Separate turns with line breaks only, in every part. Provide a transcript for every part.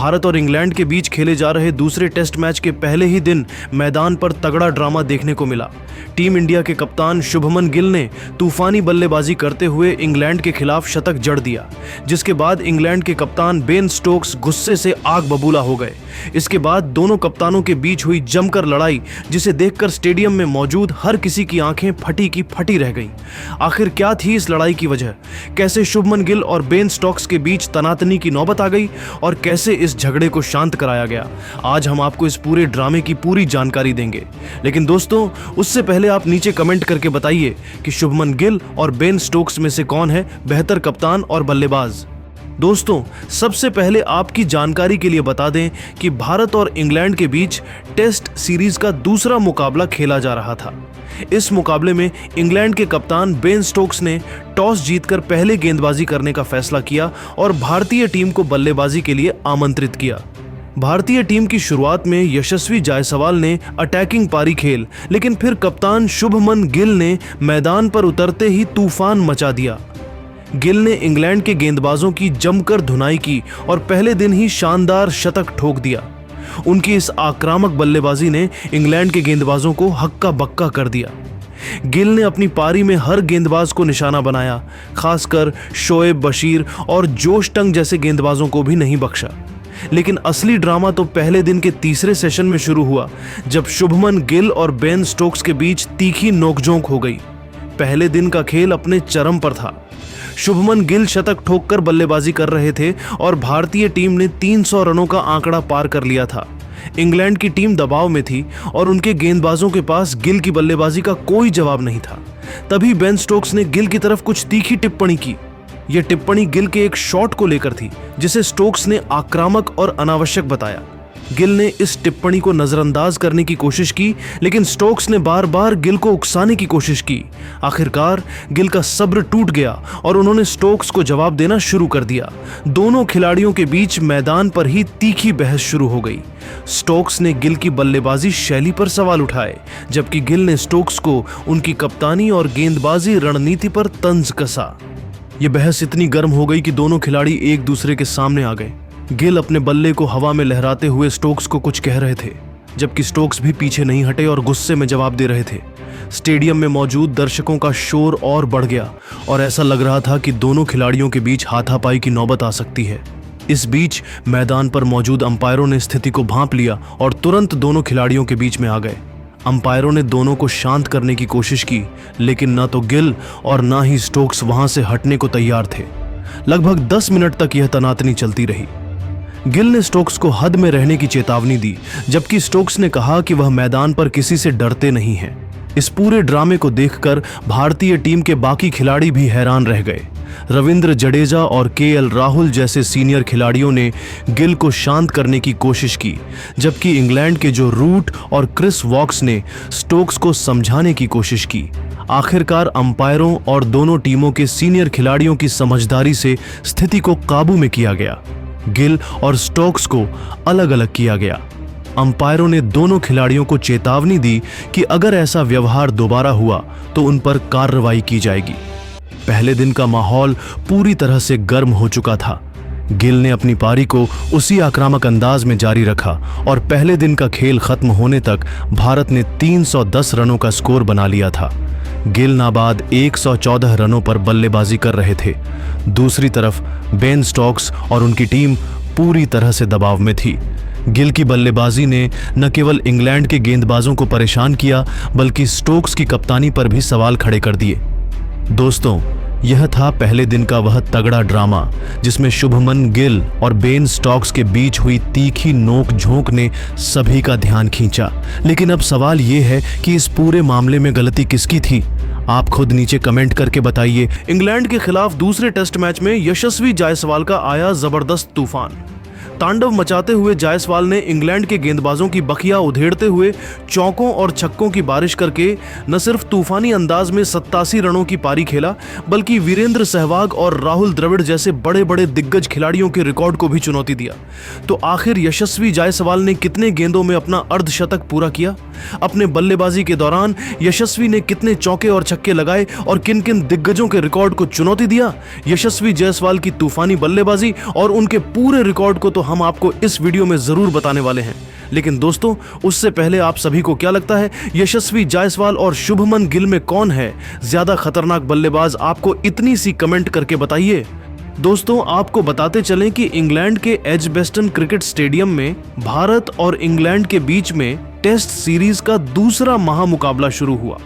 भारत और इंग्लैंड के बीच खेले जा रहे दूसरे टेस्ट मैच के पहले ही दिन मैदान पर तगड़ा ड्रामा देखने को मिला। टीम इंडिया के कप्तान शुभमन गिल ने तूफानी बल्लेबाजी करते हुए इंग्लैंड के खिलाफ शतक जड़ दिया, जिसके बाद इंग्लैंड के कप्तान बेन स्टोक्स गुस्से से आग बबूला हो गए। इसके बाद दोनों कप्तानों के बीच हुई जमकर लड़ाई, जिसे देखकर स्टेडियम में मौजूद हर किसी की आंखें फटी की फटी रह गईं। आखिर क्या थी इस लड़ाई की वजह? कैसे शुभमन गिल और बेन स्टोक्स के बीच तनातनी की नौबत आ गई और कैसे इस झगड़े को शांत कराया गया? आज हम आपको इस पूरे ड्रामे की पूरी जानकारी देंगे। लेकिन दोस्तों, उससे पहले आप नीचे कमेंट करके बताइए कि शुभमन गिल और बेन स्टोक्स में से कौन है बेहतर कप्तान और बल्लेबाज। दोस्तों, सबसे पहले आपकी जानकारी के लिए बता दें कि भारत और इंग्लैंड के बीच टेस्ट सीरीज का दूसरा मुकाबला खेला जा रहा था। इस मुकाबले में इंग्लैंड के कप्तान बेन स्टोक्स ने टॉस जीतकर पहले गेंदबाजी करने का फैसला किया और भारतीय टीम को बल्लेबाजी के लिए आमंत्रित किया। भारतीय टीम की शुरुआत में यशस्वी जायसवाल ने अटैकिंग पारी खेल, लेकिन फिर कप्तान शुभमन गिल ने मैदान पर उतरते ही तूफान मचा दिया। गिल ने इंग्लैंड के गेंदबाजों की जमकर धुनाई की और पहले दिन ही शानदार शतक ठोक दिया। उनकी इस आक्रामक बल्लेबाजी ने इंग्लैंड के गेंदबाजों को हक्का बक्का कर दिया। गिल ने अपनी पारी में हर गेंदबाज को निशाना बनाया, खासकर शोएब बशीर और जोश टंग जैसे गेंदबाजों को भी नहीं बख्शा। लेकिन असली ड्रामा तो पहले दिन के तीसरे सेशन में शुरू हुआ, जब शुभमन गिल और बेन स्टोक्स के बीच तीखी नोकझोंक हो गई। पहले दिन का खेल अपने चरम पर था। शुभमन गिल शतक ठोककर बल्लेबाजी कर रहे थे और भारतीय टीम ने 300 रनों का आंकड़ा पार कर लिया था। इंग्लैंड की टीम दबाव में थी और उनके गेंदबाजों के पास गिल की बल्लेबाजी का कोई जवाब नहीं था। तभी बेन स्टोक्स ने गिल की तरफ कुछ तीखी टिप्पणी की। यह टिप्पणी गिल के एक शॉट को लेकर थी, जिसे स्टोक्स ने आक्रामक और अनावश्यक बताया। गिल ने इस टिप्पणी को नजरअंदाज करने की कोशिश की, लेकिन स्टोक्स ने बार बार गिल को उकसाने की कोशिश की। आखिरकार गिल का सब्र टूट गया और उन्होंने स्टोक्स को जवाब देना शुरू कर दिया। दोनों खिलाड़ियों के बीच मैदान पर ही तीखी बहस शुरू हो गई। स्टोक्स ने गिल की बल्लेबाजी शैली पर सवाल उठाए, जबकि गिल ने स्टोक्स को उनकी कप्तानी और गेंदबाजी रणनीति पर तंज कसा। यह बहस इतनी गर्म हो गई कि दोनों खिलाड़ी एक दूसरे के सामने आ गए। गिल अपने बल्ले को हवा में लहराते हुए स्टोक्स को कुछ कह रहे थे, जबकि स्टोक्स भी पीछे नहीं हटे और गुस्से में जवाब दे रहे थे। स्टेडियम में मौजूद दर्शकों का शोर और बढ़ गया और ऐसा लग रहा था कि दोनों खिलाड़ियों के बीच हाथापाई की नौबत आ सकती है। इस बीच मैदान पर मौजूद अंपायरों ने स्थिति को भांप लिया और तुरंत दोनों खिलाड़ियों के बीच में आ गए। अंपायरों ने दोनों को शांत करने की कोशिश की, लेकिन न तो गिल और न ही स्टोक्स वहां से हटने को तैयार थे। लगभग 10 मिनट तक यह तनातनी चलती रही। गिल ने स्टोक्स को हद में रहने की चेतावनी दी, जबकि स्टोक्स ने कहा कि वह मैदान पर किसी से डरते नहीं हैं। इस पूरे ड्रामे को देखकर भारतीय टीम के बाकी खिलाड़ी भी हैरान रह गए। रविंद्र जडेजा और केएल राहुल जैसे सीनियर खिलाड़ियों ने गिल को शांत करने की कोशिश की, जबकि इंग्लैंड के जो रूट और क्रिस वॉक्स ने स्टोक्स को समझाने की कोशिश की। आखिरकार अंपायरों और दोनों टीमों के सीनियर खिलाड़ियों की समझदारी से स्थिति को काबू में किया गया। गिल और स्टोक्स को अलग अलग किया गया। अंपायरों ने दोनों खिलाड़ियों को चेतावनी दी कि अगर ऐसा व्यवहार दोबारा हुआ तो उन पर कार्रवाई की जाएगी। पहले दिन का माहौल पूरी तरह से गर्म हो चुका था। गिल ने अपनी पारी को उसी आक्रामक अंदाज में जारी रखा और पहले दिन का खेल खत्म होने तक भारत ने 310 रनों का स्कोर बना लिया था। गिल नाबाद 114 रनों पर बल्लेबाजी कर रहे थे। दूसरी तरफ बेन स्टोक्स और उनकी टीम पूरी तरह से दबाव में थी। गिल की बल्लेबाजी ने न केवल इंग्लैंड के गेंदबाजों को परेशान किया, बल्कि स्टोक्स की कप्तानी पर भी सवाल खड़े कर दिए। दोस्तों, यह था पहले दिन का वह तगड़ा ड्रामा, जिसमें शुभमन गिल और बेन स्टोक्स के बीच हुई तीखी नोक झोंक ने सभी का ध्यान खींचा। लेकिन अब सवाल यह है कि इस पूरे मामले में गलती किसकी थी? आप खुद नीचे कमेंट करके बताइए। इंग्लैंड के खिलाफ दूसरे टेस्ट मैच में यशस्वी जायसवाल का आया जबरदस्त तूफान। तांडव मचाते हुए जायसवाल ने इंग्लैंड के गेंदबाजों की बखिया उधेड़ते हुए चौकों और छक्कों की बारिश करके न सिर्फ तूफानी अंदाज में 87 रनों की पारी खेला, बल्कि वीरेंद्र सहवाग और राहुल द्रविड़ जैसे बड़े बड़े दिग्गज खिलाड़ियों के रिकॉर्ड को भी चुनौती दिया। तो आखिर यशस्वी जायसवाल ने कितने गेंदों में अपना अर्धशतक पूरा किया? अपने बल्लेबाजी के दौरान यशस्वी ने कितने चौके और छक्के लगाए और किन किन दिग्गजों के रिकॉर्ड को चुनौती दिया? यशस्वी जायसवाल की तूफानी बल्लेबाजी और उनके पूरे रिकॉर्ड को तो हम आपको इस वीडियो में जरूर बताने वाले हैं। लेकिन दोस्तों, उससे पहले आप सभी को क्या लगता है, यशस्वी जायसवाल और शुभमन गिल में कौन है ज्यादा खतरनाक बल्लेबाज? आपको इतनी सी कमेंट करके बताइए। दोस्तों, आपको बताते चलें कि इंग्लैंड के एजबेस्टन क्रिकेट स्टेडियम में भारत और इंग्लैंड के बीच में टेस्ट सीरीज का दूसरा महामुकाबला शुरू हुआ।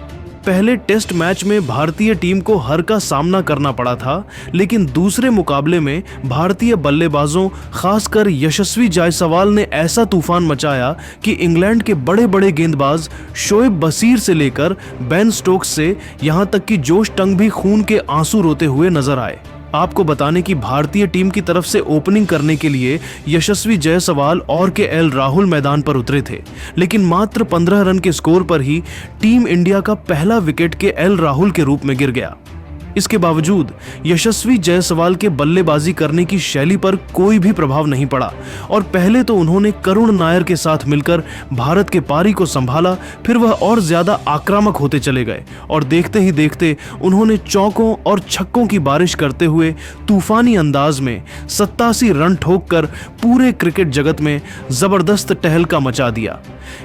पहले टेस्ट मैच में भारतीय टीम को हार का सामना करना पड़ा था, लेकिन दूसरे मुकाबले में भारतीय बल्लेबाजों, खासकर यशस्वी जायसवाल ने ऐसा तूफान मचाया कि इंग्लैंड के बड़े बड़े गेंदबाज शोएब बशीर से लेकर बेन स्टोक्स से यहां तक कि जोश टंग भी खून के आंसू रोते हुए नजर आए। आपको बताने की भारतीय टीम की तरफ से ओपनिंग करने के लिए यशस्वी जायसवाल और केएल राहुल मैदान पर उतरे थे, लेकिन मात्र 15 रन के स्कोर पर ही टीम इंडिया का पहला विकेट केएल राहुल के रूप में गिर गया। इसके बावजूद यशस्वी जायसवाल के बल्लेबाजी करने की शैली पर कोई भी प्रभाव नहीं पड़ा और पहले तो उन्होंने करुण नायर के साथ मिलकर भारत के पारी को संभाला, फिर वह और ज्यादा आक्रामक होते चले गए और देखते ही देखते उन्होंने चौकों और छक्कों की बारिश करते हुए तूफानी अंदाज में 87 रन ठोककर पूरे क्रिकेट जगत में जबरदस्त टहलका मचा दिया।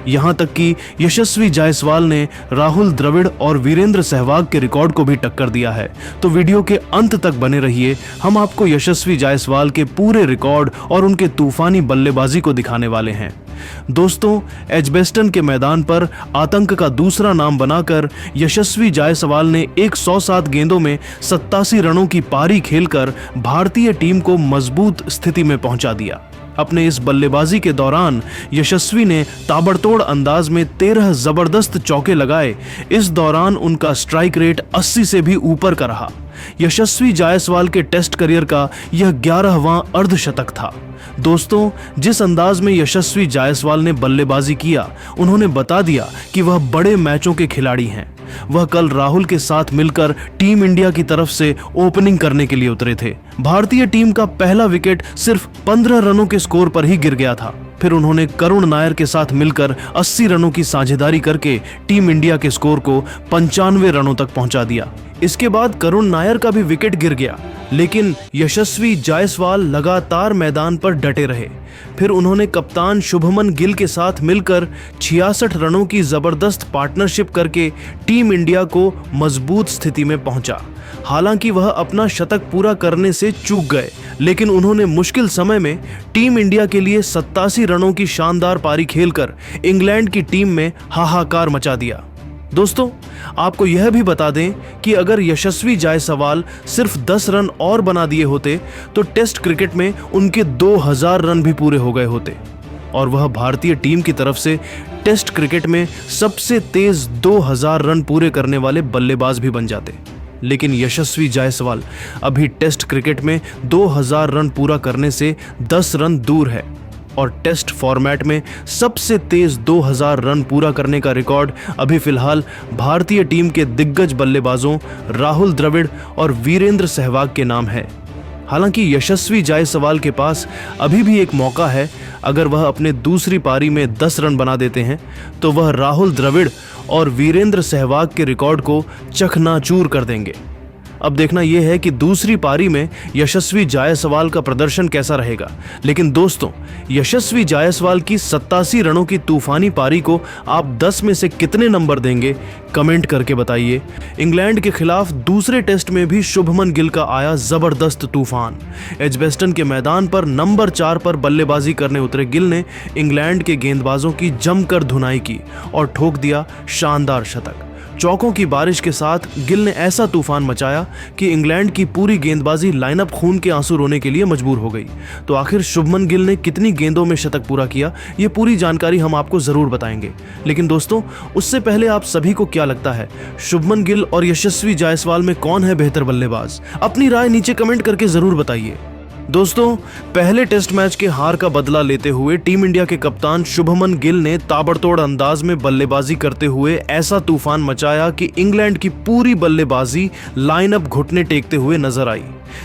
यहां तक कि यशस्वी जायसवाल ने राहुल द्रविड़ और वीरेंद्र सहवाग के रिकॉर्ड को भी टक्कर दिया है। तो वीडियो के अंत तक बने रहिए, हम आपको यशस्वी जायसवाल के पूरे रिकॉर्ड और उनके तूफानी बल्लेबाजी को दिखाने वाले हैं। दोस्तों, एजबेस्टन के मैदान पर आतंक का दूसरा नाम बनाकर यशस्वी जायसवाल ने 107 गेंदों में 87 रनों की पारी खेलकर भारतीय टीम को मजबूत स्थिति में पहुंचा दिया। अपने इस बल्लेबाजी के दौरान यशस्वी ने ताबड़तोड़ अंदाज में 13 जबरदस्त चौके लगाए। इस दौरान उनका स्ट्राइक रेट 80 से भी ऊपर का रहा। यशस्वी जायसवाल के टेस्ट करियर का यह 11वां अर्धशतक था। दोस्तों, जिस अंदाज में यशस्वी जायसवाल ने बल्लेबाजी किया, उन्होंने बता दिया कि वह बड़े मैचों के खिलाड़ी हैं। वह कल राहुल के साथ मिलकर टीम इंडिया की तरफ से ओपनिंग करने के लिए उतरे थे। भारतीय टीम का पहला विकेट सिर्फ 15 रनों के स्कोर पर ही गिर गया था। फिर उन्होंने करुण नायर के साथ मिलकर 80 रनों की साझेदारी करके टीम इंडिया के स्कोर को 95 रनों तक पहुंचा दिया। इसके बाद करुण नायर का भी विकेट गिर गया, लेकिन यशस्वी जायसवाल लगातार मैदान पर डटे रहे। फिर उन्होंने कप्तान शुभमन गिल के साथ मिलकर 66 रनों की जबरदस्त पार्टनरशिप करके टीम इंडिया को मजबूत स्थिति में पहुंचा। हालांकि वह अपना शतक पूरा करने से चूक गए, लेकिन उन्होंने मुश्किल समय में टीम इंडिया के लिए 87 रनों की शानदार पारी खेलकर इंग्लैंड की टीम में हाहाकार मचा दिया। दोस्तों, आपको यह भी बता दें कि अगर यशस्वी जायसवाल सिर्फ 10 रन और बना दिए होते तो टेस्ट क्रिकेट में उनके 2000 रन भी पूरे हो गए होते और वह भारतीय टीम की तरफ से टेस्ट क्रिकेट में सबसे तेज 2000 रन पूरे करने वाले बल्लेबाज भी बन जाते। लेकिन यशस्वी जायसवाल अभी टेस्ट क्रिकेट में 2000 रन पूरा करने से 10 रन दूर है और टेस्ट फॉर्मेट में सबसे तेज 2000 रन पूरा करने का रिकॉर्ड अभी फिलहाल भारतीय टीम के दिग्गज बल्लेबाजों राहुल द्रविड़ और वीरेंद्र सहवाग के नाम है। हालांकि यशस्वी जायसवाल के पास अभी भी एक मौका है। अगर वह अपने दूसरी पारी में 10 रन बना देते हैं तो वह राहुल द्रविड़ और वीरेंद्र सहवाग के रिकॉर्ड को चकनाचूर कर देंगे। अब देखना यह है कि दूसरी पारी में यशस्वी जायसवाल का प्रदर्शन कैसा रहेगा। लेकिन दोस्तों, यशस्वी जायसवाल की 87 रनों की तूफानी पारी को आप 10 में से कितने नंबर देंगे, कमेंट करके बताइए। इंग्लैंड के खिलाफ दूसरे टेस्ट में भी शुभमन गिल का आया जबरदस्त तूफान। एजबेस्टन के मैदान पर नंबर 4 पर बल्लेबाजी करने उतरे गिल ने इंग्लैंड के गेंदबाजों की जमकर धुनाई की और ठोक दिया शानदार शतक। चौकों की बारिश के साथ गिल ने ऐसा तूफान मचाया कि इंग्लैंड की पूरी गेंदबाजी लाइनअप खून के आंसू रोने के लिए मजबूर हो गई। तो आखिर शुभमन गिल ने कितनी गेंदों में शतक पूरा किया, ये पूरी जानकारी हम आपको जरूर बताएंगे। लेकिन दोस्तों, उससे पहले आप सभी को क्या लगता है, शुभमन गिल और यशस्वी जायसवाल में कौन है बेहतर बल्लेबाज? अपनी राय नीचे कमेंट करके जरूर बताइए। दोस्तों, पहले टेस्ट मैच के हार का बदला लेते हुए टीम इंडिया के कप्तान शुभमन गिल ने ताबड़तोड़ अंदाज में बल्लेबाजी करते हुए ऐसा तूफान मचाया कि इंग्लैंड की पूरी बल्लेबाजी लाइनअप घुटने टेकते हुए नजर आई।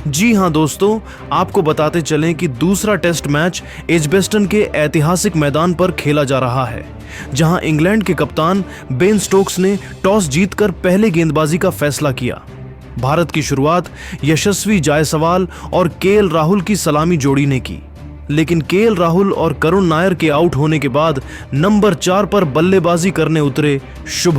जी हां दोस्तों, आपको बताते चलें कि दूसरा टेस्ट मैच एजबेस्टन के ऐतिहासिक मैदान पर खेला जा रहा है, जहां इंग्लैंड के कप्तान बेन स्टोक्स ने टॉस जीतकर पहले गेंदबाजी का फैसला किया। भारत की शुरुआत यशस्वी जायसवाल और केएल राहुल की सलामी जोड़ी ने की, लेकिन केएल राहुल और करुण नायर के आउट होने के बाद नंबर 4 पर बल्लेबाजी करने उतरे शुभमन